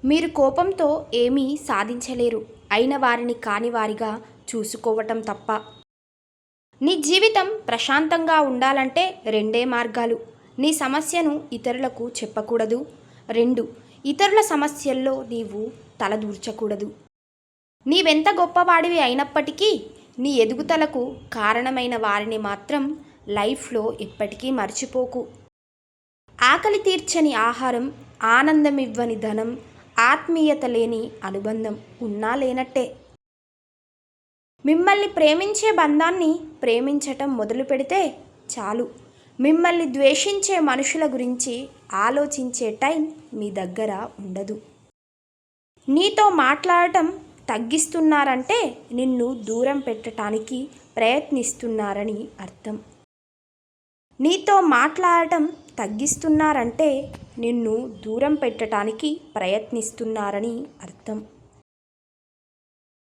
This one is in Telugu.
మీరు కోపంతో ఏమీ సాధించలేరు. అయిన వారిని కాని వారిగా చూసుకోవటం తప్ప. నీ జీవితం ప్రశాంతంగా ఉండాలంటే రెండే మార్గాలు. నీ సమస్యను ఇతరులకు చెప్పకూడదు. 2. ఇతరుల సమస్యల్లో నీవు తలదూర్చకూడదు. నీవెంత గొప్పవాడివి అయినప్పటికీ నీ ఎదుగుదలకు కారణమైన వారిని మాత్రం లైఫ్లో ఎప్పటికీ మర్చిపోకు. ఆకలి తీర్చని ఆహారం, ఆనందమివ్వని ధనం, ఆత్మీయత లేని అనుబంధం ఉన్నా లేనట్టే. మిమ్మల్ని ప్రేమించే బంధాన్ని ప్రేమించటం మొదలు పెడితే చాలు. మిమ్మల్ని ద్వేషించే మనుషుల గురించి ఆలోచించే టైం మీ దగ్గర ఉండదు. నీతో మాట్లాడటం తగ్గిస్తున్నారంటే నిన్ను దూరం పెట్టడానికి ప్రయత్నిస్తున్నారని అర్థం. నీతో మాట్లాడటం తగ్గిస్తున్నారంటే నిన్ను దూరం పెట్టడానికి ప్రయత్నిస్తున్నారని అర్థం.